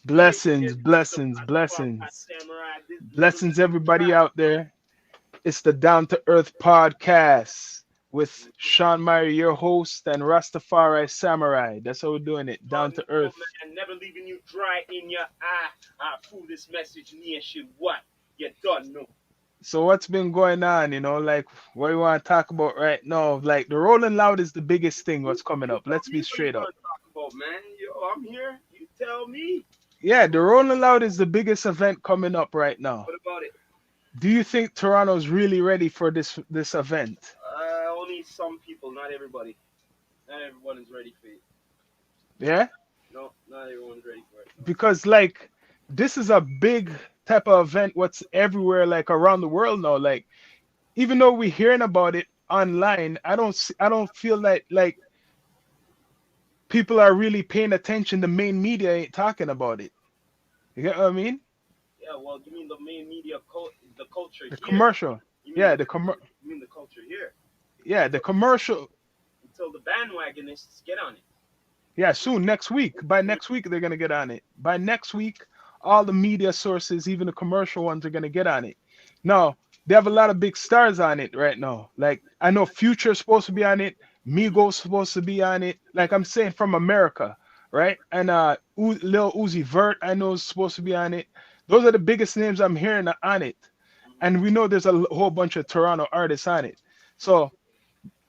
Hey, Blessings, this is the blessings, Rastafari blessings. Samurai. This Blessings, gentleman is everybody back. out there. It's the Down to Earth podcast with Mhm. SHawn, Myrie, your host, and Rastafari Samurai. That's how we're doing it. Down Oh to no, Earth. man, never leaving you dry in your eye. I approve this message nation. What? You don't know. So, what's been going on? Like what you want to talk about right now? Like, the Rolling Loud is the biggest thing. What's coming You up? tell Let's be me what you straight up. want to talk about, man. Yo, I'm here. You tell me. Yeah, the Rolling Loud is the biggest event coming up right now. What about it? Do you think Toronto's really ready for this event? Only some people, not everybody. Not everyone is ready for it. Yeah? No, not everyone's ready for it. No. Because like this is a big type of event what's everywhere like around the world now, like even though we're hearing about it online, I don't feel like people are really paying attention. The main media ain't talking about it. You get what I mean? Yeah, well, you mean the main media, the culture The here? commercial. You mean Yeah, the the you mean the culture here? yeah, the commercial. Until the bandwagonists get on it. Yeah, soon next week. By next week they're gonna get on it. By next week, all the media sources, even the commercial ones, are gonna get on it. Now, they have a lot of big stars on it right now. Like I know Future's supposed to be on it, Migos supposed to be on it. Like I'm saying from America, right? And Lil Uzi Vert, I know is supposed to be on it. Those are the biggest names I'm hearing on it. And we know there's a whole bunch of Toronto artists on it. So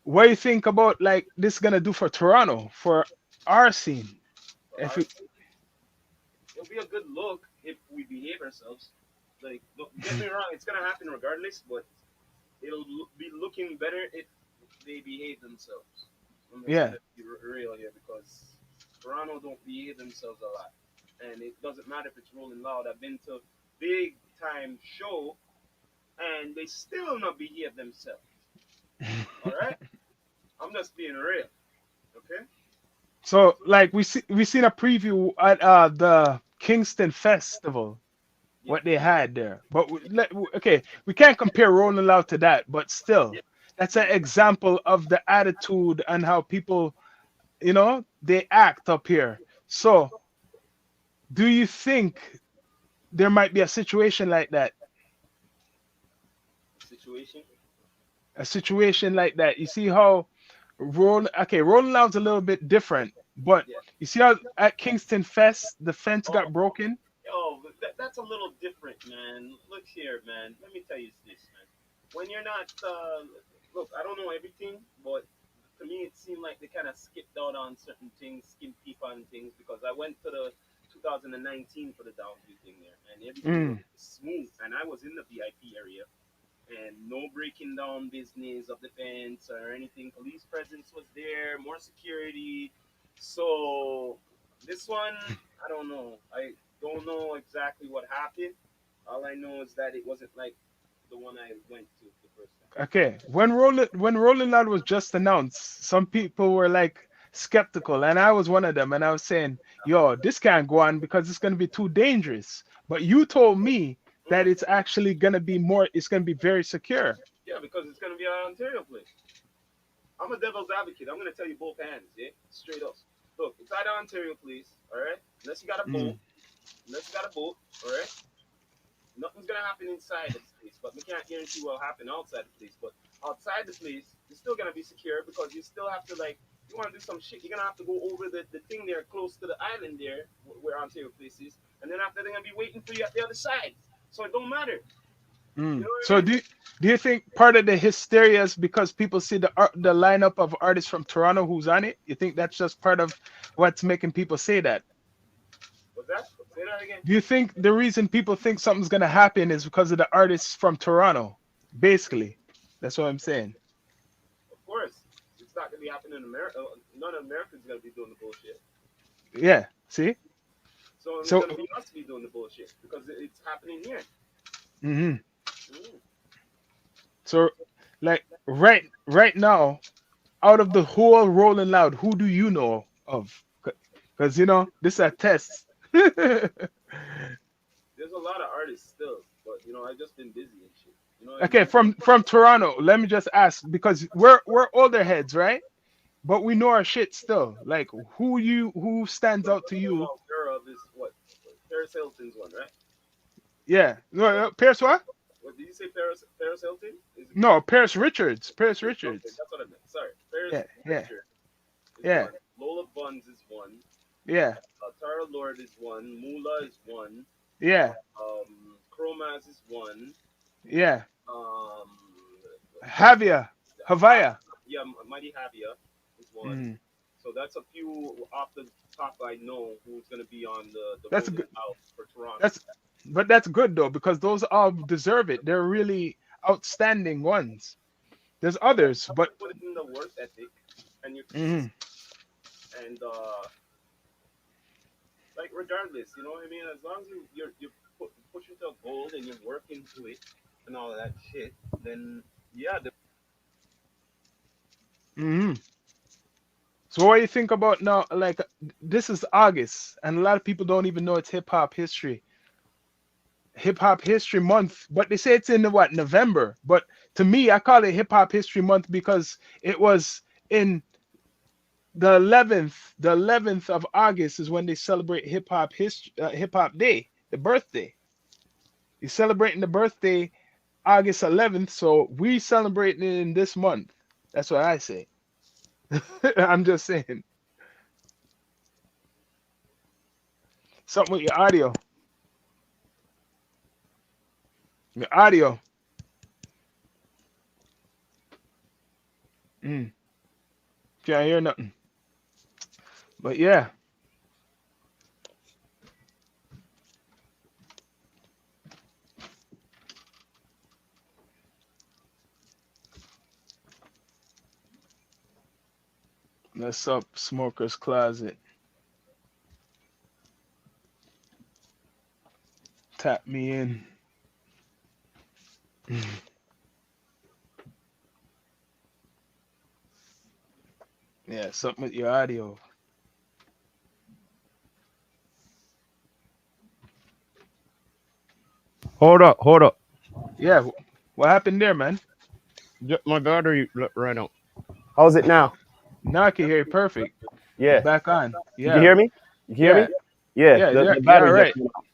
what do you think about like this gonna do for Toronto, for our scene? For If our it, city, it'll be a good look if we behave ourselves. Like, look, get me wrong, it's gonna happen regardless, but be looking better if they behave themselves. I'm just yeah, gonna be real here because Toronto don't behave themselves a lot, and it doesn't matter if it's Rolling Loud. I've been to big time show, and they still not behave themselves. All right, I'm just being real. Okay. so like we seen a preview at the Kingston Festival, Yeah. what they had there. But okay, we can't compare Rolling Loud to that, but still, Yeah. that's an Yeah. example of the attitude and how people, they act up here. So, do you think there might be a situation like that? Situation. A situation like that. You see how Rolling Loud's a little bit different, but Yeah. you see how at Kingston Fest the fence Oh, got broken. but that's a little different, man. Look here, man. Let me tell you this, man. When you're not, look, I don't know everything, but to me it seemed like they kind of skipped out on certain things, skipped peep on things, because I went to the 2019 for the downview thing there, and everything was Mm. smooth, and I was in the VIP area, and no breaking down business of the fence or anything. Police presence was there, more security. So this one, I don't know. I don't know exactly what happened. All I know is that it wasn't like the one I went to the first time. Okay, when Rolling Loud was just announced, some people were like skeptical, and I was one of them. And I was saying, "Yo, this can't go on because it's gonna be too dangerous." But you told me that Mm. it's actually gonna be more. It's gonna be very secure. Yeah, because it's gonna be an Ontario place. I'm a devil's advocate. I'm gonna tell you both hands, yeah, straight up. Look, it's either Ontario place, all right. Unless you got a boat, Mm. unless you got a boat, all right. Nothing's gonna happen inside the place, but we can't guarantee what'll happen outside the place. But outside the place, it's still gonna be secure because you still have to like, you want to do some shit, you're gonna have to go over the thing there close to the island there where Ontario place is, and then after they're gonna be waiting for you at the other side. So it don't matter. You know Mm. what I So mean? do you think part of the hysteria is because people see the lineup of artists from Toronto who's on it? You think that's just part of what's making people say that? What's that? Say that again. Do you think the reason people think something's gonna happen is because of the artists from Toronto? Basically, that's what I'm saying. Of course, it's not gonna be happening in America. None of Americans gonna be doing the bullshit. Yeah. See. So it's So. gonna be us be doing the bullshit because it's happening here. Hmm. Mm. So, like right now, out of the whole Rolling Loud, who do you know of? Because this is a test. There's a lot of artists still, but I just been busy and shit. You know what I Okay, mean? from Toronto, let me just ask because we're older heads, right? But we know our shit still. Like who stands The out to only one you? I'm aware of is what? Paris Hilton's one, right? Yeah. No, Paris what? What did you say? Paris Hilton? Is it? No, Paris Richards. Paris Okay, Richards. that's what I meant. Sorry. Paris Yeah, yeah, Richard is yeah, one. Lola Buns is one. yeah, Tara Lord is one. Mula is one. yeah, Chromaz is one. yeah. Um, Havia, Havaya. yeah, Mighty Havia is one. Mm. So that's a few off the top I know who's going to be on the That's rolling good. out for Toronto. That's but that's good though because those all deserve it. They're really outstanding ones. There's others, Have but to put it in the work ethic and your mhm. consistency. And like regardless, you know what I mean. As long as you're pushing to a goal and you're working to it and all of that shit, then yeah, Mhm. So what do you think about now? Like this is August, and a lot of people don't even know it's Hip Hop History Month. But they say it's in the what November. But to me, I call it Hip Hop History Month because it was in the 11th of August is when they celebrate Hip Hop Day, the birthday. You're celebrating the birthday August 11th, so we celebrating it in this month. That's what I say. I'm just saying. Something with your audio. Your audio. Mm, can't hear nothing. But yeah, that's up Smoker's Closet. Tap me in. Yeah, something with your audio. Hold up, hold up. Yeah, what happened there, man? My battery ran out. How's it now? Now I can hear you perfect. You're Yeah. back on. You can Yeah, hear me? You can hear yeah, me? Yeah, yeah, yeah, the yeah, battery just right. went out.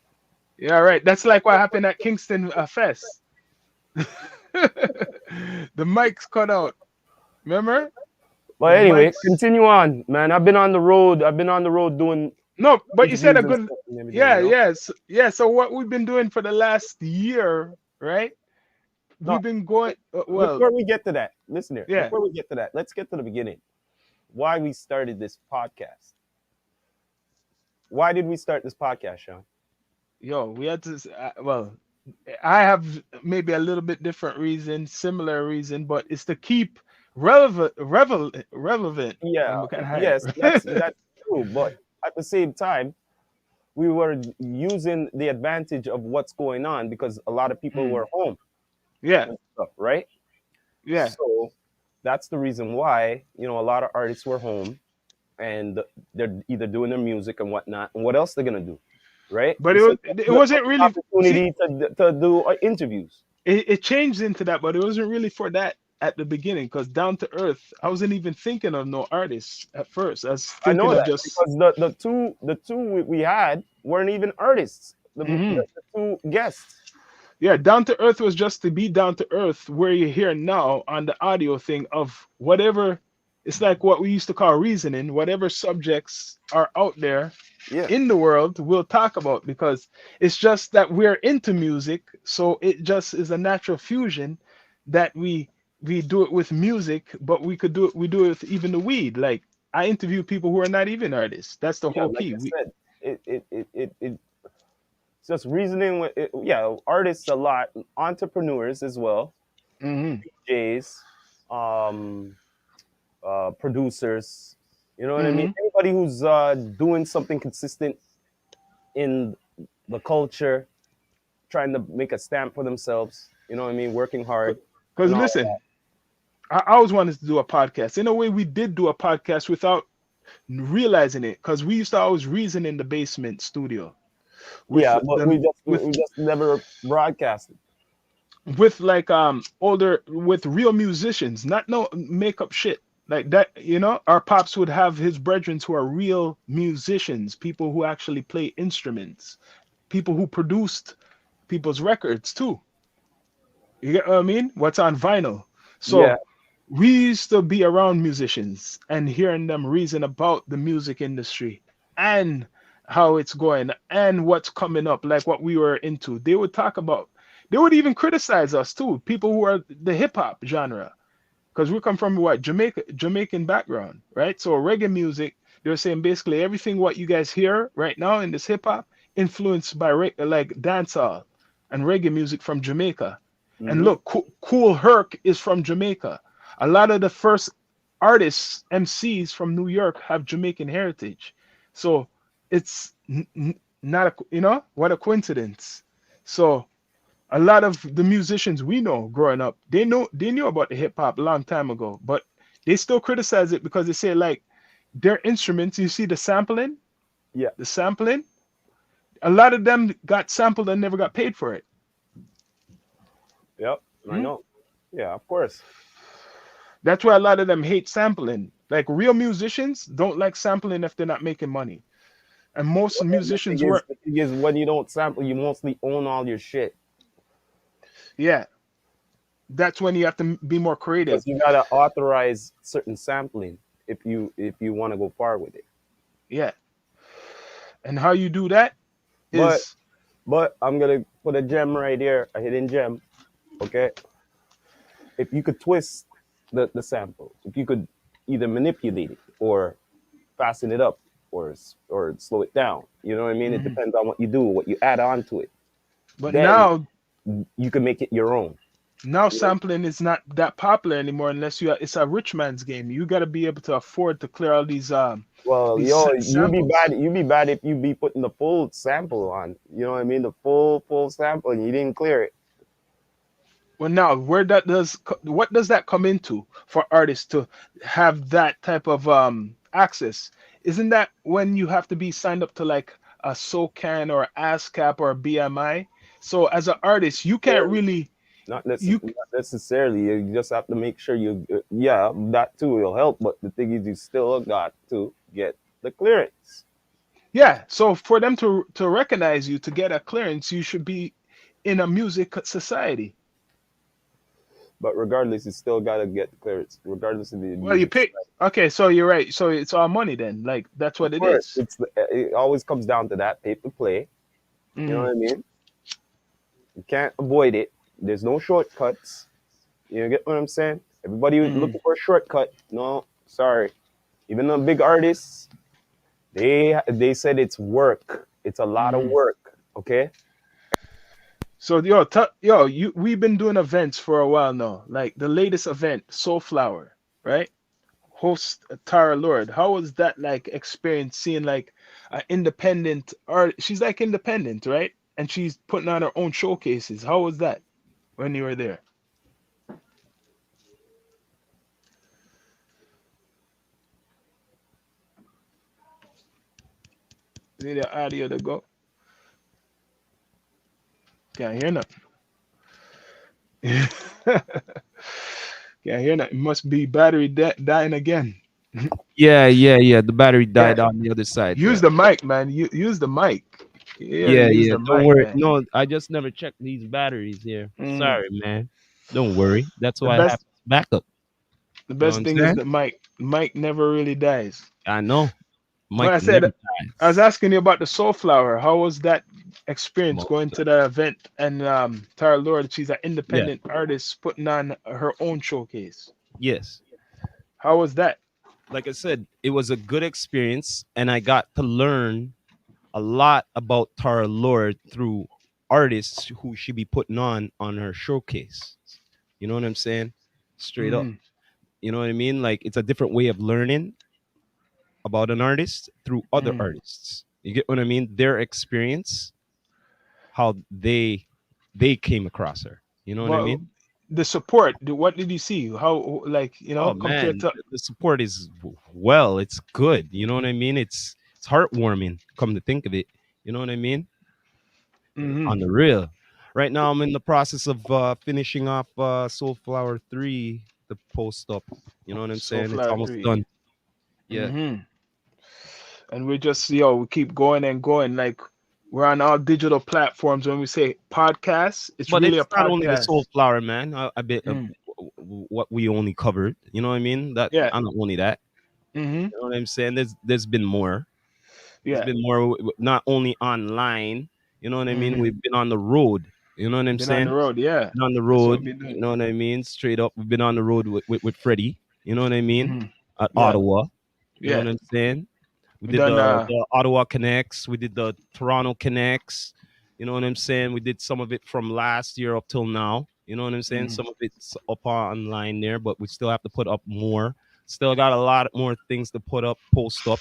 Yeah, right. That's like what happened at Kingston Fest. The mics cut out. Remember? But The anyway, mics. continue on, man. I've been on the road. I've been on the road doing No, but you said interviews a and good. stuff and everything, Yeah, yes, yeah. So what we've been doing for the last year, right? No, We've been going. Well, before we get to that, listen here. yeah. Before we get to that, let's get to the beginning. Why we started this podcast. Why did we start this podcast, Sean? Yo, we had to. Well, I have maybe a little bit different reason, similar reason, but it's to keep relevant. Yeah, I'm kind yes, of that's true. But at the same time, we were using the advantage of what's going on because a lot of people Mm. were home Yeah, and stuff, right? yeah. So that's the reason why, a lot of artists were home and they're either doing their music and whatnot. And what else they're gonna do, right? But So it the wasn't really. See, opportunity to do interviews. it changed into that, but it wasn't really for that at the beginning. Because Down to Earth, I wasn't even thinking of no artists at first. I was I thinking know of that just. because the two we had weren't even artists. Mhm. The two guests. Yeah, Down to Earth was just to be down to earth, where you hear now on the audio thing of whatever. It's like what we used to call reasoning. Whatever subjects are out there Yeah, in the world, we'll talk about because it's just that we're into music, so it just is a natural fusion that we do it with music, but we do it with even the weed. Like I interview people who are not even artists. That's the yeah. whole Like key. I We said, it's just reasoning with yeah, artists a lot, entrepreneurs as well, hmm Jays, um, producers. You know what I mean? hmm Anybody who's doing something consistent in the culture, trying to make a stamp for themselves. You know what I mean? Working hard because and all of listen, that. I always wanted to do a podcast. In a way, we did do a podcast without realizing it because we used to always reason in the basement studio with Yeah, but them we just never broadcasted. with like older with real musicians, not no makeup shit like that. Our pops would have his brethren who are real musicians, people who actually play instruments, people who produced people's records too. You get what I mean? What's on vinyl. Yeah. So we used to be around musicians and hearing them reason about the music industry and how it's going and what's coming up, like what we were into. They would talk about, they would even criticize us too, people who are the hip hop genre. Because we come from what Jamaican background, right? So reggae music, they're saying basically everything what you guys hear right now in this hip hop influenced by like dancehall and reggae music from Jamaica. And Hmm. look, Cool Herc is from Jamaica. A lot of the first artists, MCs from New York have Jamaican heritage. So it's not a, what a coincidence. So a lot of the musicians we know growing up, they knew about the hip hop a long time ago, but they still criticize it because they say like their instruments, you see Yeah. the sampling, a lot of them got sampled and never got paid for it. Yep. I Hmm? know. Yeah, of course. That's why a lot of them hate sampling. Like real musicians don't like sampling if they're not making money. And most Well, musicians were, the thing is, when you don't sample, you mostly own all your shit yeah, that's when you have to be more creative. because you gotta authorize certain sampling if you want to go far with it. Yeah. And how you do that But is, I'm gonna put a gem right here, a hidden gem. Okay, if you could twist the sample, if you could either manipulate it or fasten it up or slow it down. You know what I mean? It mhm. depends on what you do, what you add on to it. But Then now you can make it your own. Now You know? sampling is not that popular anymore unless it's a rich man's game. You got to be able to afford to clear all Well, these yo, samples. you be bad if you be putting the full sample on. You know what I mean? The full sample and you didn't clear it. Well, now what does that come into for artists to have that type of access? Isn't that when you have to be signed up to like a SOCAN or ASCAP or a BMI? So as an artist, you can't Clearly, really you not necessarily. You just have to make sure yeah, that too will help. But the thing is, you still got to get the clearance. yeah. So for them to recognize you to get a clearance, you should be in a music society. But regardless, you still got to get the clearance, regardless of the Well, you music. pay. Okay, so you're right. So it's all money then. Like that's Of what it course, is. it always comes down to that pay to play. You know Hmm. what I mean? You can't avoid it. There's no shortcuts. You get what I'm saying? Everybody Hmm. looking for a shortcut. No, sorry. Even the big artists, they said it's work. It's a lot of Hmm. work. Okay. So we've been doing events for a while now. Like the latest event, Soulflower, right? Host Tara Lord. How was that like experience seeing like an independent art? She's like independent, right? And she's putting on her own showcases. How was that when you were there? See the audio to go? Can't hear nothing. Can't hear nothing. It must be battery dying again. Yeah. The battery Yeah, died on the other side. use Yeah. the mic, man. Use the mic. Yeah, use Yeah. the Don't mic, worry. man. No, I just never checked these batteries here. Mm. Sorry, man. Don't worry. That's The why I have best, backup. the You know what best I'm thing is saying? the mic. Mic never really dies. I know. But Mike I said, never I was dies. asking you about the Soulflower. How was that experience Most going of- to that event? And Tara Lord, she's an Yeah. independent artist putting on her own showcase. Yes. How was that? Like I said, it was a good experience, and I got to learn a lot about Tara Lord through artists who she be putting on her showcase. You know what I'm saying? Straight up. Hmm. You know what I mean? Like it's a different way of learning about an artist through other Hmm. artists. You get what I mean? Their experience, how they came across her. You know what I But mean? the support, what did you see? How, like, Oh compared man, to. the support is well, it's good. You know what I mean? It's heartwarming. Come to think of it, you know what I mean? Hmm. On the real. Right now, I'm in the process of finishing off Soulflower 3, the post up. You know what I'm saying? It's Soulflower almost 3. done. Yeah. Hmm. And we just, we keep going and going. Like, We're on all digital platforms. When we say podcast, it's But really a it's not only the podcast. soul flower, man. I bet Mm. what we only covered. You know what I mean? That Yeah. I'm not only that. Mm-hmm. You know what I'm saying? There's been more. There's Yeah. been more. Not only online. You know what I mean? Mm-hmm. We've been on the road. You know what I'm Been on the saying? road. Yeah. Been on the That's what road. we've been You doing. know what I mean? Straight up, we've been on the road with Freddie. You know what I mean? Mm-hmm. At Yeah. Ottawa. You know Yeah. what I'm saying? We We did done. the Ottawa Connects. We did the Toronto Connects. You know what I'm saying? We did some of it from last year up till now. You know what I'm saying? Mm-hmm. Some of it's up online there, but we still have to put up more. Still got a lot more things to put up, post up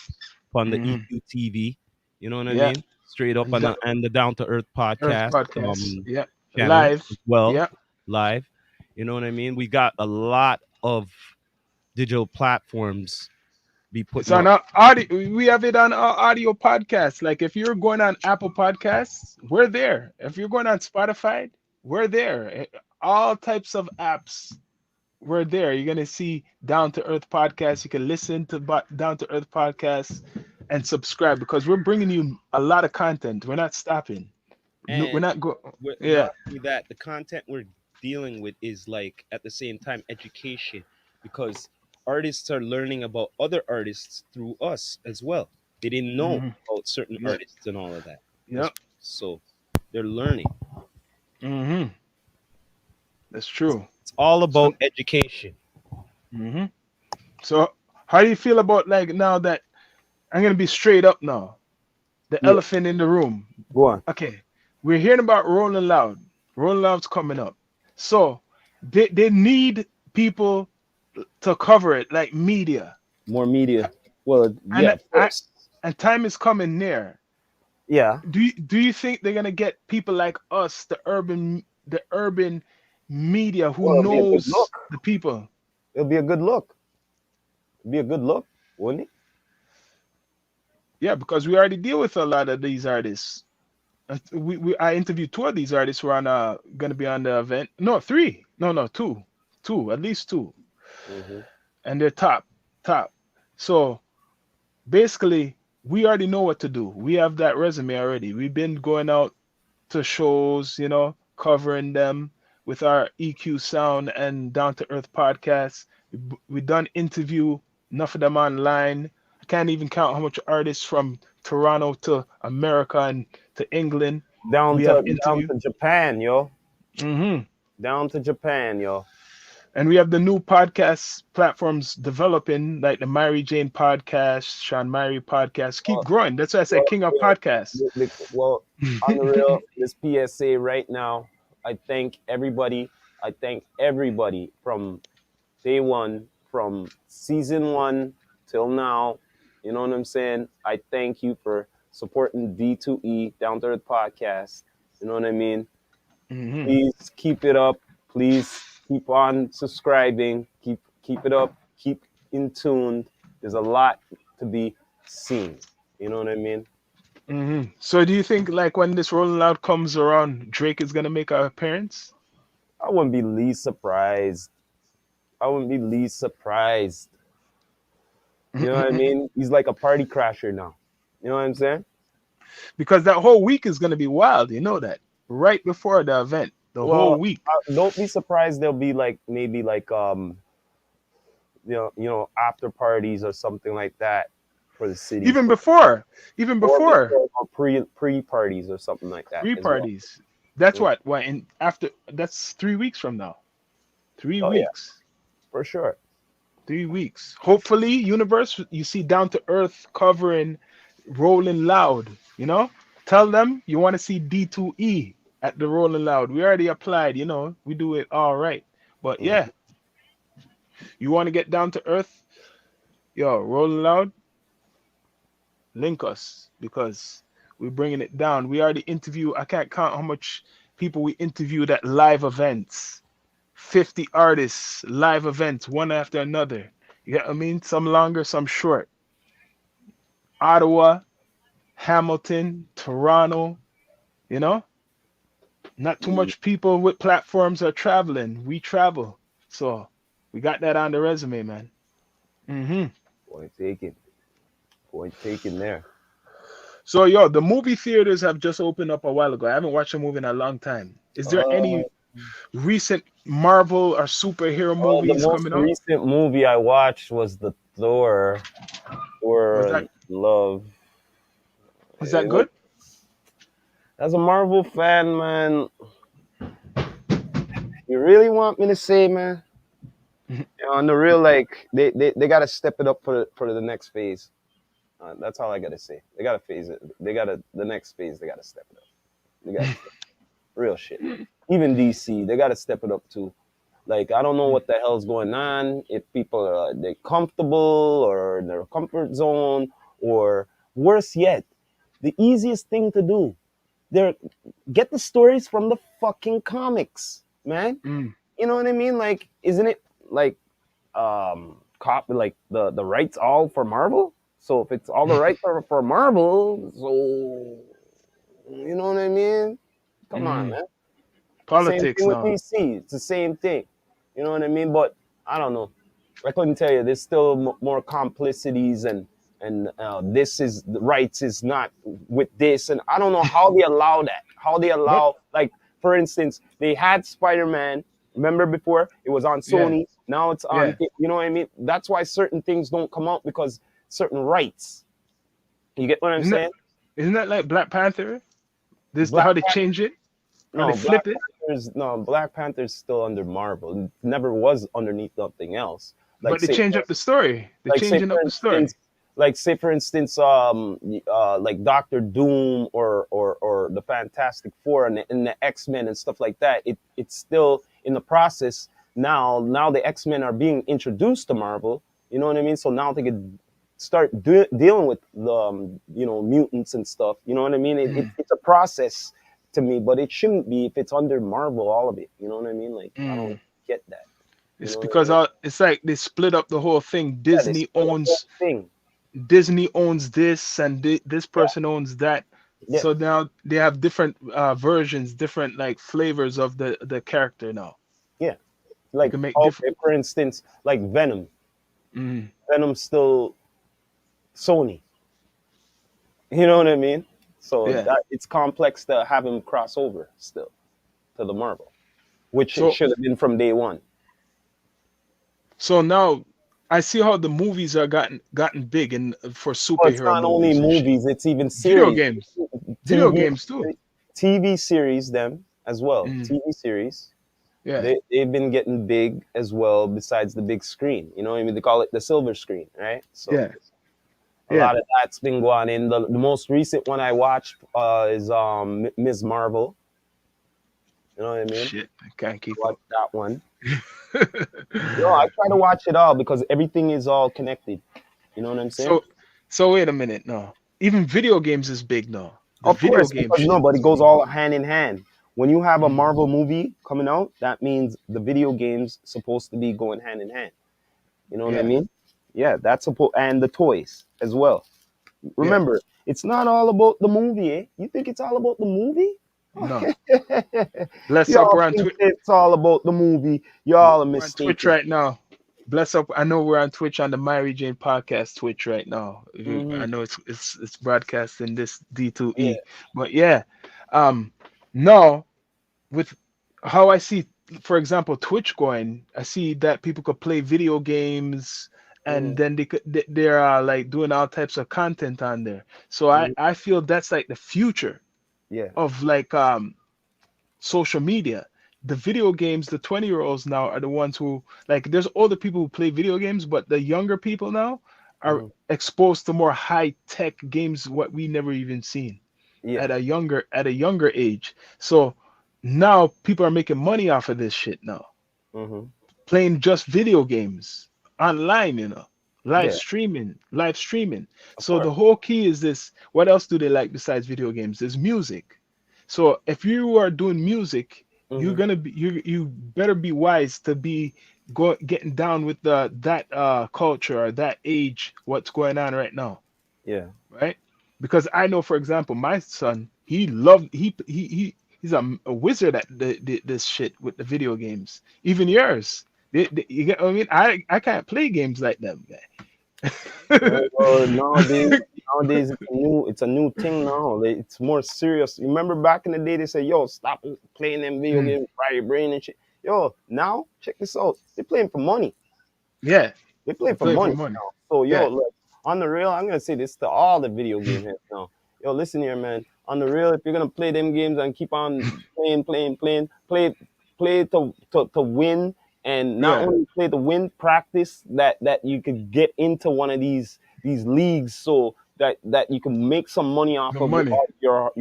on the Mm-hmm. EQ TV. You know what I Yeah. mean? Straight up And on the Down to Earth Earth podcast podcast. Yeah. channel Live. as well, Yeah. live. You know what I mean? We got a lot of digital platforms be It's putting on up. our audio. We have it on our audio podcast. Like if you're going on Apple Podcasts, we're there. If you're going on Spotify, we're there. All types of apps, we're there. You're gonna see Down to Earth podcast. You can listen to Down to Earth podcast and subscribe because we're bringing you a lot of content. We're not stopping. No, we're And not go. Yeah. not only that, the content we're dealing with is like at the same time education, because artists are learning about other artists through us as well. They didn't know Hmm. about certain Yeah. artists and all of that. Yeah. So they're learning. Hmm. That's true. It's all So. about education. Hmm. So how do you feel about like now that I'm gonna be straight up now? The Yeah, elephant in the room. go on. Okay, we're hearing about Rolling Loud. Rolling Loud's coming up. So they need people to cover it, like media. More media. Well, yeah, And of course. time is coming near. Yeah. Do you think they're gonna get people like us, the urban media who Well, it'll be a good knows look. the people? It'll be a good look. It'll be a good look, wouldn't it? Yeah, because we already deal with a lot of these artists. I interviewed two of these artists who are on gonna be on the event. No, three. No, two, at least two, Hmm. and they're top. So basically, we already know what to do. We have that resume already. We've been going out to shows, covering them with our EQ Sound and Down to Earth podcast. We done interview enough of them online. I can't even count how much artists from Toronto to America and to England Down we have to down interviewed. to Japan, yo. Hmm. Down to Japan, yo. And we have the new podcast platforms developing, like the Myrie Jane podcast, SHawn Myrie podcast. Keep Well, growing. That's why I said well, King of yeah. Podcasts. Well, on the real, this PSA right now, I thank everybody. I thank everybody from day one, from season one till now. You know what I'm saying? I thank you for supporting D2E, Down to Earth Podcast. You know what I mean? Hmm. Please keep it up. Please keep on subscribing. Keep it up. Keep in tune. There's a lot to be seen. You know what I mean? Hmm. So do you think like when this Rolling Loud comes around, Drake is gonna make an appearance? I wouldn't be least surprised. I wouldn't be least surprised. You know what I mean? He's like a party crasher now. You know what I'm saying? Because that whole week is gonna be wild. You know that. Right before the event, the whole Well, week. don't be surprised. There'll be like maybe like after parties or something like that for the city, Even before, even or before pre parties or something like that as well. pre-parties. That's Yeah. what in after that's 3 weeks from now. Three Oh yeah, weeks. for sure. 3 weeks. Hopefully, universe, you see Down to Earth covering Rolling Loud. Tell them you want to see D2E at the Rolling Loud. We already applied. We do it all right. But Mhm. yeah, you want to get Down to Earth, yo, Rolling Loud, link us because we're bringing it down. We already interview. I can't count how much people we interviewed at live events. 50 artists, live events, one after another. You get what I mean? Some longer, some short. Ottawa, Hamilton, Toronto, you know? Not too Yeah. much people with platforms are traveling. We travel. So we got that on the resume, man. Hmm. Point taken. Point taken there. So yo, the movie theaters have just opened up a while ago. I haven't watched a movie in a long time. Is there Uh, any recent Marvel or superhero the movies most coming out? recent movie I watched was the Was Thor that Love. was that It was, good? as a Marvel fan, man, you really want me to say, man? On the real, like they gotta step it up for the next phase. That's all I gotta say. They gotta phase it. They gotta the next phase. They gotta step it up. They gotta real shit. Even DC, they gotta step it up too. Like I don't know what the hell's going on. If people are they comfortable or in their comfort zone, or worse yet, the easiest thing to do, they're get the stories from the fucking comics, man. Mm. You know what I mean? Like, isn't it like copy like the rights all for Marvel? So if it's all the rights are for Marvel, so you know what I mean? Come on, Mm. man. Same Politics thing with now. DC. It's the same thing. You know what I mean? But I don't know. I couldn't tell you. There's still more complicities and this is the rights is not with this, and I don't know how they allow that. How they But allow, like, for instance, they had Spider-Man. Remember before it was on yeah, Sony. Now it's yeah. on. You know what I mean? That's why certain things don't come out because certain rights. You get what I'm Isn't that saying? isn't that like Black Panther? This Black how they change it? How they No, Black flip it? Panther's no Black Panther's still under Marvel. It never was underneath nothing else. Like But they say, change up the story. They're like say changing for up the story. instance, like Doctor Doom or the Fantastic Four and the X-Men and stuff like that. It's still in the process now. Now the X-Men are being introduced to Marvel. You know what I mean? So now they could start dealing with the mutants and stuff. You know what I mean? Mm. It's a process to me, but it shouldn't be if it's under Marvel, all of it. You know what I mean? Like I don't Mm. get that. You It's know what I because mean? it's like they split up the whole thing. Yeah, they split the whole thing. Disney owns this and this Yeah, person owns that. yeah, So now they have different versions, different like flavors of the character now. yeah. You Like can make different. okay, for instance, like Venom. Mm. Venom's still Sony. You know what I mean? So Yeah. that it's complex to have him cross over still to the Marvel, which it So should have been from day one. so now I see how the movies are gotten big and for Well, it's superhero not only movies and shit. movies; it's even Video series, games. Video TV, games too. TV series, them as well. Mm. TV series. Yeah. They've been getting big as well. Besides the big screen, you know what I mean? They call it the silver screen, right? So Yeah. a Yeah. lot of that's been going in. The most recent one I watched is Ms. Marvel. You know what I mean? Shit. I can't keep Watch up. that one. No, I try to watch it all because everything is all connected. You know what I'm saying? So so wait a minute now. Even video games is big now. The Of video course, game because shit no, but it is goes big. all hand in hand. When you have a Mm. Marvel movie coming out, that means the video game's supposed to be going hand in hand. You know what I Yeah. mean? Yeah, that's supposed and the toys as well. Yeah. Remember, it's not all about the movie, eh? You think it's all about the movie? No. Bless up. Y'all think it's all about the movie. Y'all are We're on Twitch mistaken. right now. Bless up. I know we're on Twitch on the Myrie Jane podcast Twitch right now. I Hmm. know it's broadcasting this D2E. Yeah. But yeah. No, with how I see, for example, Twitch going, I see that people could play video games Hmm. and then they're like doing all types of content on there. So I Hmm. I feel that's like the future Yeah. of like social media. The video games, the 20-year-olds now are the ones who like there's older people who play video games, but the younger people now are Hmm. exposed to more high tech games what we never even seen Yeah. at a younger age. So now people are making money off of this shit now. Hmm. Playing just video games online, Yeah. live streaming. Of So course. the whole key is this, what else do they like besides video games? There's music. So if you are doing music, you're Hmm. gonna be you better be wise to be getting down with that culture or that age, what's going on right now, Yeah. right? Because I know, for example, my son, he loved he's a wizard at this shit with the video games. Even yours, you get what I mean? I can't play games like them, man. Well, nowadays it's a new thing now. Like, it's more serious. You remember back in the day, they said, "Yo, stop playing them video Mm, games, fry your brain and shit." Yo, now check this out. They're playing for money. yeah, They play they for play for money money. now. So yo, Yeah, look, on the real, I'm gonna say this to all the video game heads now. Yo, listen here, man. On the real, if you're gonna play them games and keep on play to win, and not yeah, only play to win, practice that you could get into one of these leagues, so that you can make some money off the of money. your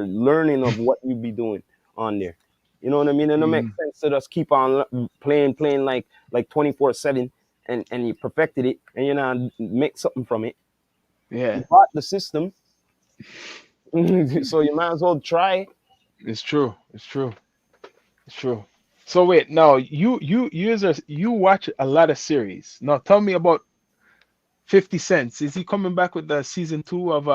learning of what you be doing on there. You know what I mean? And it makes Mm, sense to just keep on playing like 24/7, and you perfected it, and you know make something from it. You yeah, bought the system, so you might as well try. it's true. It's true. It's true. So wait, now you watch a lot of series. Now tell me about 50 Cents. Is he coming back with the season 2 of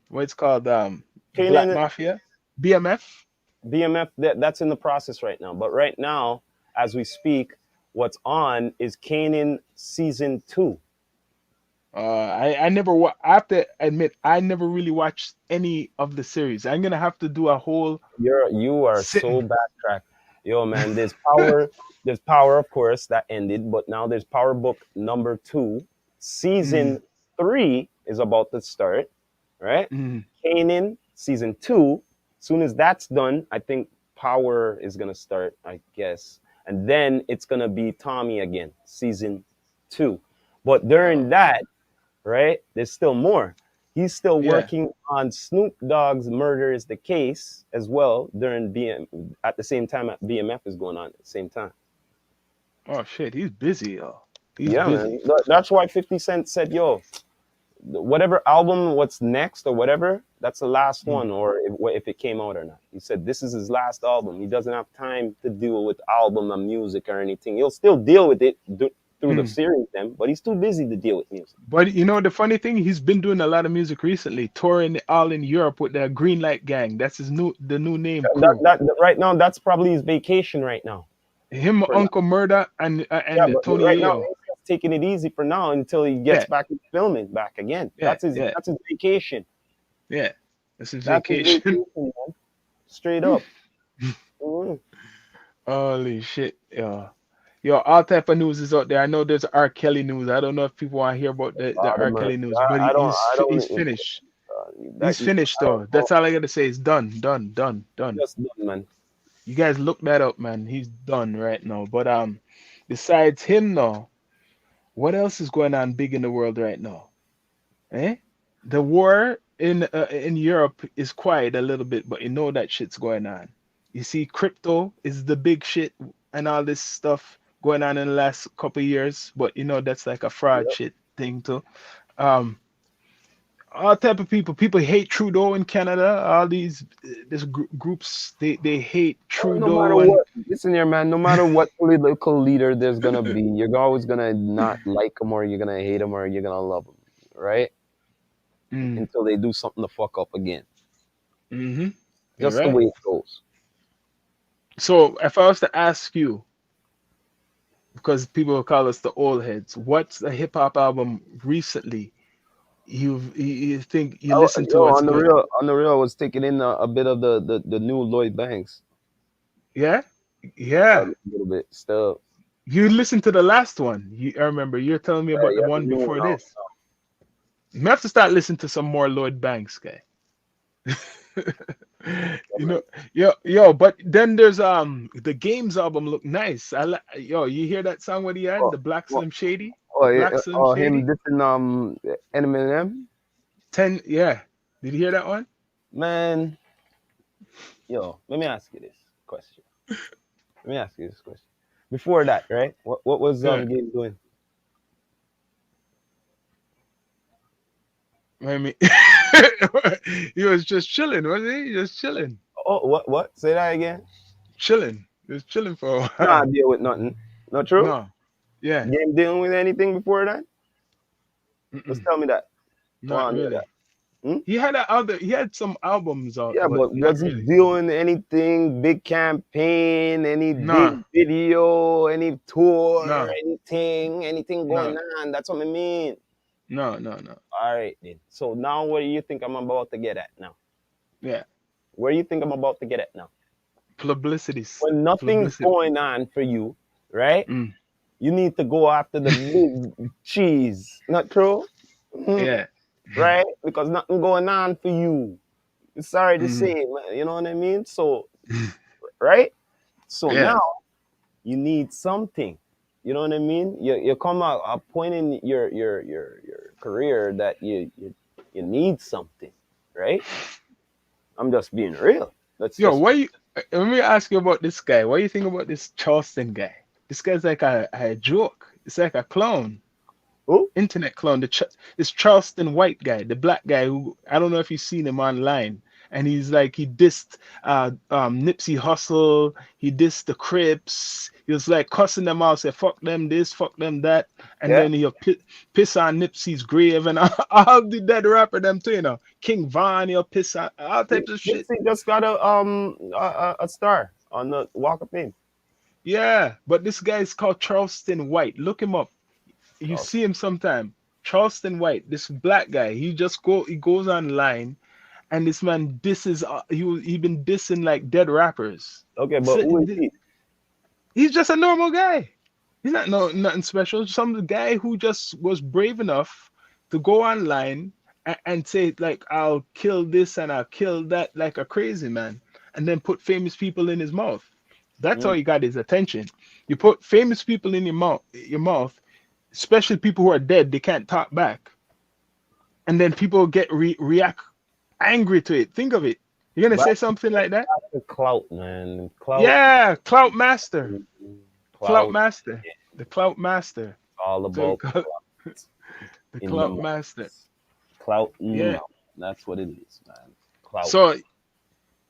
what it's called Black Kanan, Mafia? BMF? BMF, that's in the process right now. But right now, as we speak, what's on is Kanan season 2. I never I have to admit I never really watched any of the series. I'm gonna have to do a whole You are so sitting. backtrack. Yo, man, there's power, of course, that ended, but now there's Power Book number 2. Mm, Season 3 is about to start, right? mm. Kanan season 2. Soon as that's done, I think Power is gonna start, I guess, and then it's gonna be Tommy again, season 2. But during Oh, that, right? There's still more. He's still yeah. working on Snoop Dogg's Murder is the Case as well during at the same time at BMF is going on at the same time. Oh shit, he's busy, yo. He's Yeah, man. busy. That's why 50 Cent said, "Yo, whatever album, what's next or whatever, that's the last Mm. one, or if it came out or not." He said this is his last album. He doesn't have time to deal with album and music or anything. He'll still deal with it through the Mm. series, then, but he's too busy to deal with music. But you know the funny thing, he's been doing a lot of music recently, touring all in Europe with the Green Light Gang. That's the new name That, crew. that right now, that's probably his vacation right now. Him, For now. Uncle Murder, Yeah, and but Tony right now Ayo. he's just taking it easy for now until he Yeah, gets back to filming back again. yeah, yeah, That's his vacation. yeah. That's his That's his vacation. vacation, man. Straight up. Mhm. Holy shit, yo. Yo, all type of news is out there. I know there's R. Kelly news. I don't know if people want to hear about the The R. man. Kelly news, but I he's don't. finished. That He's finished I don't though. know. That's all I gotta say. It's done, done, done, done. Just done, man. You guys look that up, man. He's done right now. But besides him now, what else is going on big in the world right now? Eh? The war in Europe is quiet a little bit, but you know that shit's going on. You see, crypto is the big shit and all this stuff going on in the last couple of years, but you know that's like a fraud Yep. shit thing too. Um, all type of people hate Trudeau in Canada. All these groups they hate Oh, no matter Trudeau and what, listen here, man. No matter what political leader there's gonna be, you're always gonna not like them, or you're gonna hate them, or you're gonna love them, right? mm, Until they do something to fuck up again. hmm. You're Just the right. way it goes. So if I was to ask you, because people will call us the old heads, what's a hip hop album recently you think you listen to Yo, what's good? on the real, I was taking in a bit of the new Lloyd Banks, Yeah, a yeah. little bit still. You listened to the last one. I remember you're telling me about the Yeah, the one new one before out. this. You have to start listening to some more Lloyd Banks, guy. Yeah, You man. know, yo, but then there's the Games album look nice. Yo, you hear that song what he had, Oh, the Black oh, Slim Shady, oh, yeah, Black Slim oh, him Shady. dissing Eminem, 10, yeah. Did you hear that one? man. Yo, let me ask you this question. Let me ask you this question. Before that, right? What was Yeah. Game doing? I mean, he was just chilling, wasn't he? Just chilling, Oh, what? Say that again. chilling, just chilling for a Nah, while. deal with nothing. Not true. No, yeah, Game dealing with anything before that? Just mm-mm, tell me that. I not want to hear that. really. Hmm? He had some albums out, Yeah, but but not was he really. doing anything, big campaign, any Nah, big video, any tour, nah. anything going No, on? That's what I mean. No, no, no. All right then. So now where do you think I'm about to get at now? Yeah. Where do you think I'm about to get at now? Publicities. When nothing's Publicity. going on for you, right? Mm. You need to go after the big cheese. Not true? Mhm. Yeah. Right? Because nothing going on for you. Sorry to Mm. say, man, you know what I mean? So, right? So Yeah. now you need something. You know what I mean? You come out a point in your career that you need something, right? I'm just being real. That's Yo, just what you let me ask you about this guy. What do you think about this Charleston guy? This guy's like a joke. It's like a clown. who? Internet clone, this Charleston White guy, the black guy who I don't know if you've seen him online, and he's like he dissed Nipsey Hussle, he dissed the Crips, he was like cussing them out, say fuck them this, fuck them that, and Yeah. then he'll piss on Nipsey's grave and all the dead rapper them too, you know, King Von, he'll piss on all types of shit. Nipsey just got a star on the Walk of Fame. Yeah, but this guy is called Charleston White. Look him up. You Oh, see him sometime. Charleston White, this black guy, he goes online and this man disses he been dissing like dead rappers. okay, but So, who is he? he's just a normal guy. He's not nothing special. Some guy who just was brave enough to go online and say like I'll kill this and I'll kill that like a crazy man, and then put famous people in his mouth. That's how Mm. he got his attention. You put famous people in your mouth, especially people who are dead, they can't talk back. And then people get react angry to it. Think of it. You're gonna But say something like that? the clout, man. Clout. Yeah, Clout Master. Clout Clout. Master. The Clout Master. All So about the in the Clout mouth. Master. Clout in the Yeah. mouth. That's what it is, man. Clout. So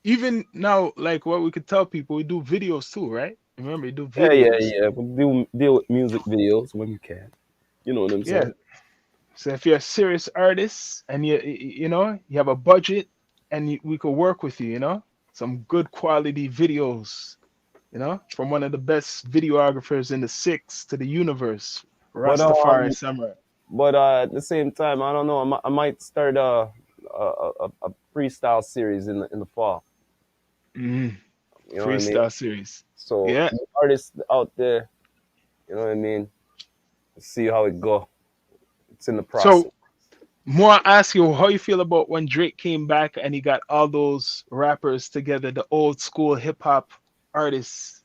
even now, like what we could tell people, we do videos too, right? Remember, we do Yeah, yeah, videos. yeah. We deal with music videos when you can. You know what I'm Yeah. saying? So if you're a serious artist and you know you have a budget and we could work with you, you know, some good quality videos, you know, from one of the best videographers in the six to the universe, But Rastafari Summer. at the same time, I don't know. I might start a freestyle series in the fall. Mm, You know what I mean? freestyle series. So Yeah. the artists out there, you know what I mean? See how it go. It's in the process. So more ask you how you feel about when Drake came back and he got all those rappers together, the old school hip hop artists.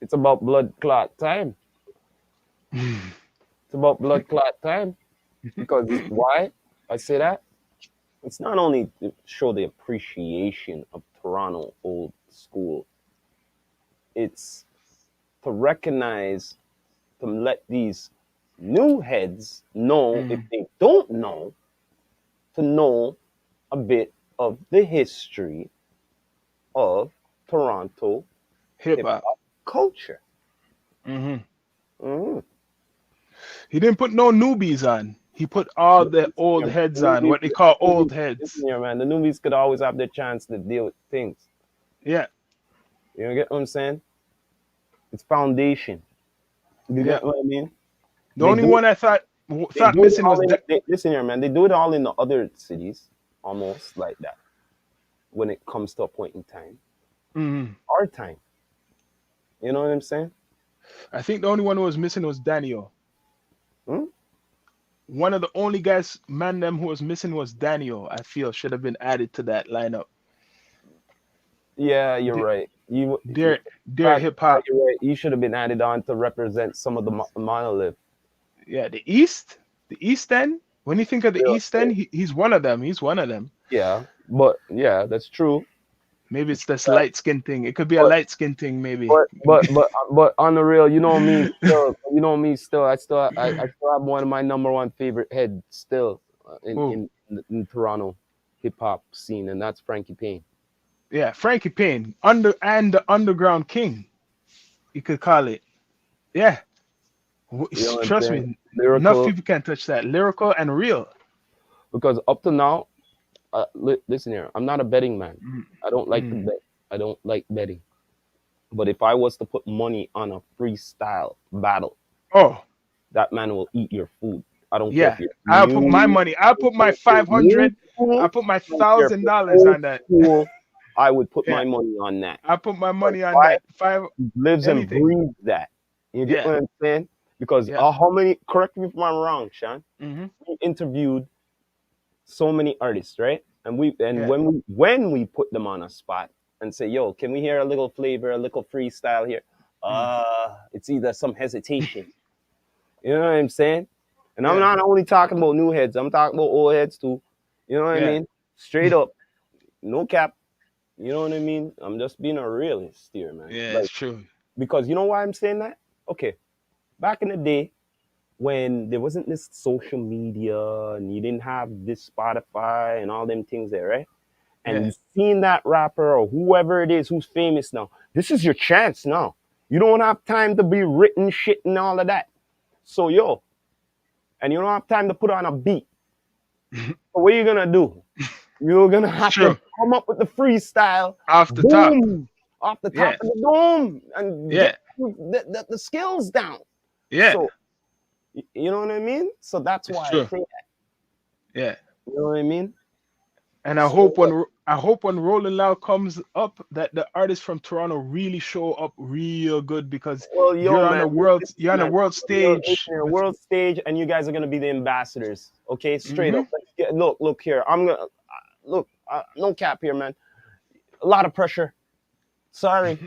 It's about blood clot time. It's about blood clot time. Because why I say that? It's not only to show the appreciation of Toronto old school, it's to recognize, to let these new heads know, if Mm, they don't know, to know a bit of the history of Toronto hip hip hop. hop culture. Hmm. Mm. He didn't put no newbies on. He put all the old heads on, what they call old heads. Listen here, man. The newbies could always have their chance to deal with things. Yeah, You know, get what I'm saying? It's foundation. You yeah. get what I mean? The They only do one I thought they do it missing all was listen here, man. They do it all in the other cities, almost like that. When it comes to a point in time, Mhm. our time. You know what I'm saying? I think the only one who was missing was Daniel. Hmm? One of the only guys, man, them who was missing was Daniel. I feel should have been added to that lineup. Yeah, you're They- right. They're hip hop. You're right. You should have been added on to represent some of the monolith. Yeah, the East End. When you think of the Real East End, estate. he's one of them. He's one of them. Yeah, but yeah, that's true. Maybe it's this Yeah, light skin thing. It could be a but light skin thing, maybe. but on the real, you know me still. You know me still. I still have one of my number one favorite heads still Who? in Toronto hip hop scene, and that's Frankie Payne. Yeah, Frankie Payne, the underground king, you could call it. Yeah, You know what I'm trust saying? me, enough Lyrical, people can't touch that. Lyrical and real. because up to now, listen here. I'm not a betting man. Mm, I don't like to mm. bet. I don't like betting. But if I was to put money on a freestyle battle, Oh, that man will eat your food. I don't care Yeah, if you're I'll put my new, money. I'll put my new 500. school, I'll put my I don't care if you're $1,000 old on that. school. I would put Yeah, my money on that. I put my Because money on why? that. Five, Lives and anything. breathes that. You get Yeah, what I'm saying? Because yeah. how many? Correct me if I'm wrong, Sean. Hmm. We interviewed so many artists, right? And Yeah. when we put them on a spot and say, "Yo, can we hear a little flavor, a little freestyle here?" Mm. It's either some hesitation. You know what I'm saying? And I'm Yeah, not only talking about new heads. I'm talking about old heads too. You know what I yeah, mean? Straight up, no cap. You know what I mean? I'm just being a realist here, man. yeah. Like It's true. because you know why I'm saying that? Okay, back in the day when there wasn't this social media and you didn't have this Spotify and all them things there, right? And Yeah. you seen that rapper or whoever it is who's famous now, this is your chance now. You don't have time to be written shit and all of that. So yo, and you don't have time to put on a beat. So what are you gonna do? You're gonna It's have true. to come up with the freestyle, Off the top. boom, off the top Yeah, of the dome, and yeah, get the skills down. yeah. So you know what I mean? So that's It's why I true. say that. Yeah. You know what I mean? And So I hope when Rolling Loud comes up that the artists from Toronto really show up real good because well, yo, man, listen, you're on the man, world listen, stage your with. world stage, and you guys are gonna be the ambassadors. Okay, straight Hmm. up. Look here. I'm gonna look. No cap here, man. A lot of pressure. Sorry,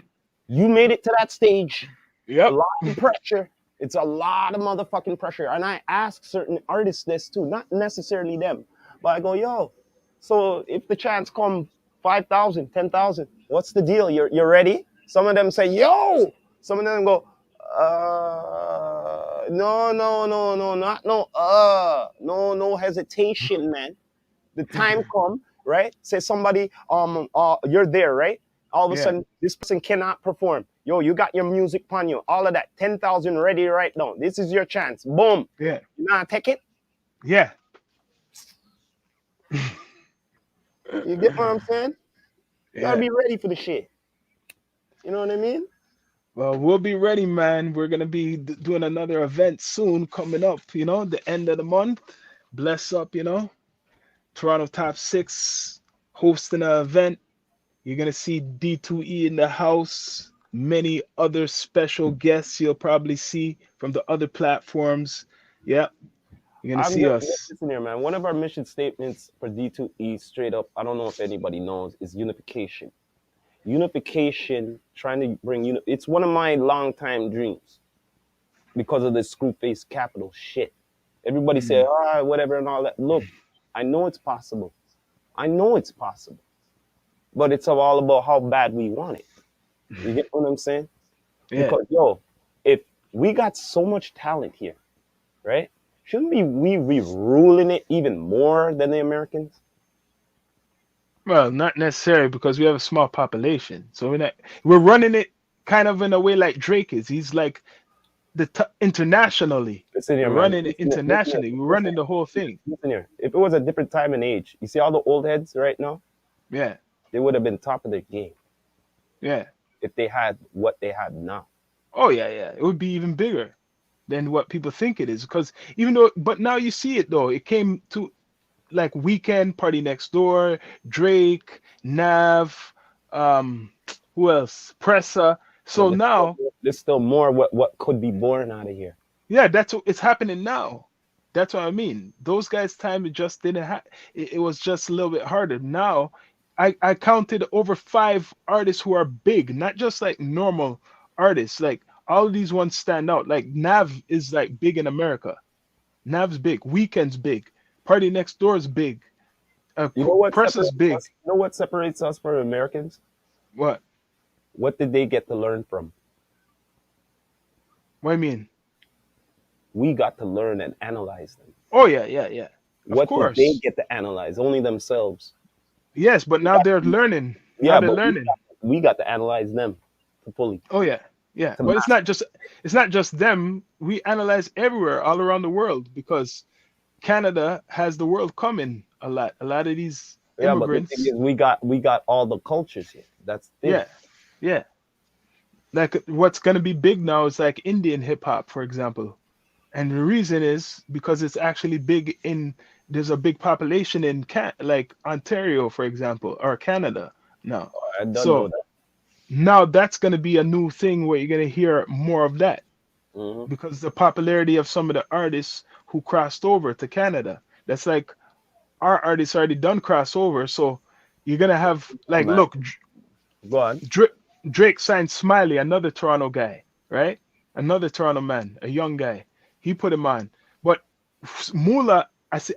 you made it to that stage. A Yep. lot of pressure. It's a lot of motherfucking pressure. And I ask certain artists this too, not necessarily them, but I go, yo. So if the chance come 5,000, 10,000, what's the deal? You're ready? Some of them say, yo. Some of them go, no, no, no, no, not no, no hesitation, man. The time come, right? Say somebody, you're there, right? All of a Yeah. sudden, this person cannot perform. Yo, you got your music on you. All of that, 10,000 ready right now. This is your chance. Boom. Yeah. You not take it. Yeah. You get what I'm saying? You gotta Yeah. be ready for the shit. You know what I mean? Well, we'll be ready, man. We're gonna be doing another event soon coming up, the end of the month. Bless up, Toronto Top 6 hosting an event. You're gonna see D2E in the house, many other special guests you'll probably see from the other platforms. Yep, you're gonna I'm see gonna us. listen here, man. One of our mission statements for D2E, straight up, I don't know if anybody knows, is unification. Unification, trying to bring it's one of my long time dreams because of the screw face capital shit. Everybody say, Mm, whatever and all that. Look, I know it's possible. I know it's possible. But it's all about how bad we want it. You get what I'm saying? yeah. Because yo, if we got so much talent here, right? Shouldn't we be ruling it even more than the Americans? Well, not necessarily because we have a small population, so we're running it kind of in a way like Drake is. He's like internationally. Listen here, We're man. running it Listen here. Listen here. internationally. We're Listen running the whole here. thing. Listen here. If it was a different time and age, you see all the old heads right now, Yeah, they would have been top of their game yeah. if they had what they have now. Oh yeah, yeah. It would be even bigger than what people think it is because even though, but now you see it though. It came to like Weekend, Party Next Door, Drake, Nav, um, who else? Pressa. But So now, there's still more what could be born out of here. yeah, that's what it's happening now. That's what I mean. Those guys' time it just didn't have. It was just a little bit harder. Now, I counted over 5 artists who are big, not just like normal artists. Like all of these ones stand out. Like Nav is like big in America. Nav's big. Weekend's big. Party Next Door's big. You know what Press is separates big. us? You know what separates us from Americans? What? What did they get to learn from? What do you mean? We got to learn and analyze them. Oh yeah, yeah, yeah. Of What did they course. get to analyze? Only themselves. Yes, but We now got, they're learning. Now yeah, they're but learning. we got to analyze them fully Oh yeah, yeah. to But master. it's not just them. We analyze everywhere, all around the world, because Canada has the world coming a lot. A lot of these Yeah, but the thing immigrants. is, we got all the cultures here. That's the thing. Yeah, yeah. Like what's gonna be big now is like Indian hip hop, for example. And the reason is because it's actually big in there's a big population in like Ontario, for example, or Canada now. I don't know So that. now that's going to be a new thing where you're going to hear more of that Mm-hmm. because the popularity of some of the artists who crossed over to Canada. That's like our artists already done crossover, so you're gonna have Oh like man, look, go on. Drake, Drake signed Smiley, another Toronto guy, right? Another Toronto man, a young guy. He put him on. But Mula,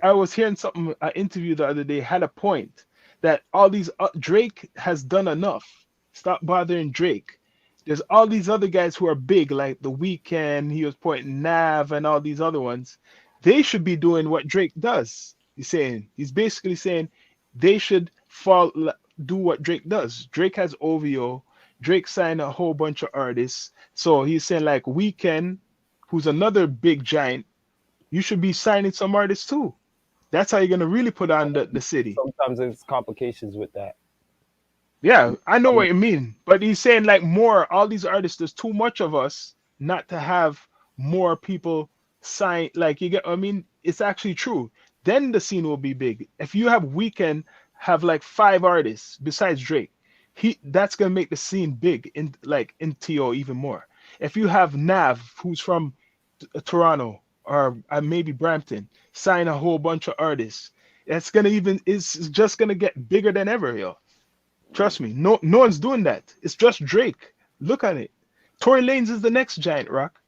I was hearing something, an interview the other day had a point that all these Drake has done enough. Stop bothering Drake. There's all these other guys who are big, like The Weeknd. He was pointing Nav and all these other ones. They should be doing what Drake does. He's basically saying they should do what Drake does. Drake has OVO. Drake signed a whole bunch of artists. So he's saying like Weeknd, who's another big giant, you should be signing some artists too. That's how you're gonna really put on the city. Sometimes there's complications with that. Yeah, I know Um, what you mean. But he's saying like more, all these artists, there's too much of us not to have more people sign. Like you get, I mean, it's actually true. Then the scene will be big. If you have Weekend have like 5 artists besides Drake, that's gonna make the scene big in like in TO even more. If you have Nav, who's from Toronto or maybe Brampton, sign a whole bunch of artists, that's gonna even it's just gonna get bigger than ever, yo. Trust me, no one's doing that. It's just Drake. Look at it. Tory Lanez is the next giant rock.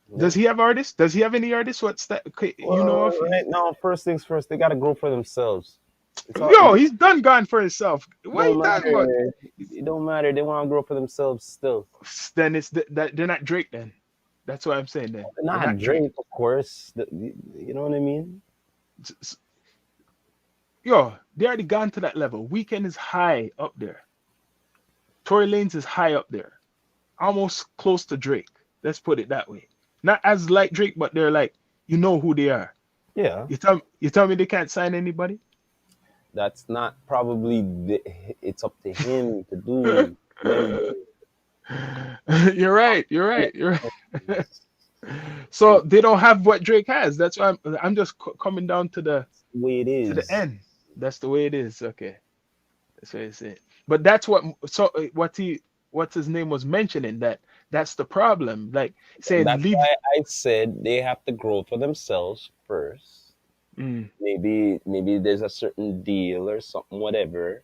yeah. Does he have artists? Does he have any artists? What's that? Okay, you know Well, of? right now, first things first, they gotta grow for themselves. It's all, Yo, he's done gone for himself. it What he don't done? What? matter. It don't matter. They want to grow for themselves still. Then it's that they're not Drake. Then that's what I'm saying. Then they're Not not Drake. Drake, of course. You know what I mean? S- s- Yo, they already gone to that level. Weekend is high up there. Tory Lanez is high up there, almost close to Drake. Let's put it that way. Not as like Drake, but they're like you know who they are. Yeah. You tell me they can't sign anybody? That's not probably. It's up to him to do. When You're right. You're right. You're right. So they don't have what Drake has. That's why I'm just coming down the way it to the is. end. That's the way it is. Okay, that's what it's it. But that's what so what's his name was mentioning that's the problem. Like saying That's why leave. I said they have to grow for themselves first. Mm, Maybe there's a certain deal or something, whatever,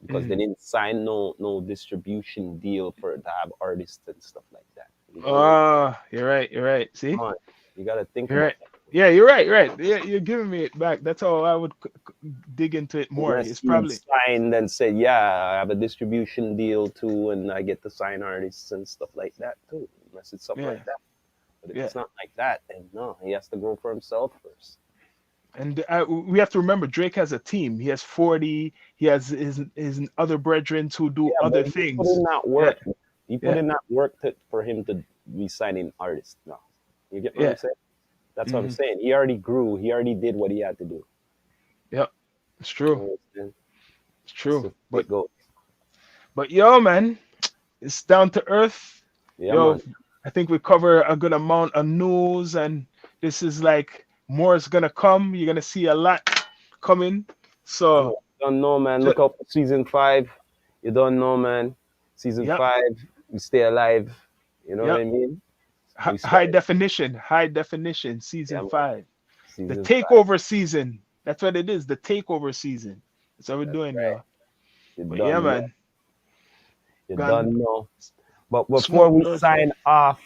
because they mm. didn't sign no distribution deal for to have artists and stuff like that. You know what I mean? Oh, you're right. You're right. See, Come on, you gotta think you're about right. Yeah, you're right. You're right. Yeah, you're giving me it back. That's how I would dig into it that. more. Unless It's he probably signed and said, "Yeah, I have a distribution deal too, and I get to sign artists and stuff like that too." Unless it's something yeah, like that. But if yeah. it's not like that, then no, he has to grow for himself first. And we have to remember Drake has a team. He has 40. He has his other brethren who do Yeah, other but he put things. in that Yeah, work. He put yeah, in that work for him to be signing artists now. You get what I'm yeah. saying? That's what I'm Hmm. saying. He already grew. He already did what he had to do. Yep, it's You true. understand? It's That's true. the way it goes. But yo, man, it's down to earth. Yeah, Yo, man. I think we cover a good amount of news, and this is like more is gonna come. You're gonna see a lot coming. You So, don't know, man. ju- Look out for season 5. You don't know, man. Season yep, 5, we stay alive. You know what yep. I mean? We High start. definition, high definition, Yeah, season man. 5. The Season 5. takeover season. That's what it is. The takeover season. That's what we're That's doing, right. yo. You But yeah, don't know. man. You Gone don't know. But before smoke we those. sign off,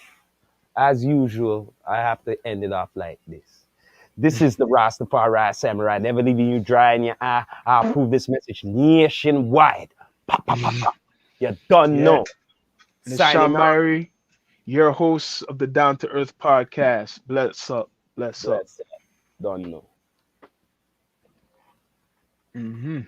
as usual, I have to end it off like this. This is the Rastafari Samurai, never leaving you dry in your eye. I approve this message nationwide. Pa, pa, pa, pa. You don't Yeah. know. And it's Signing Sean off. Myrie, your host of the Down to Earth podcast. Bless up. Bless up. Bless. Don't know. Hmm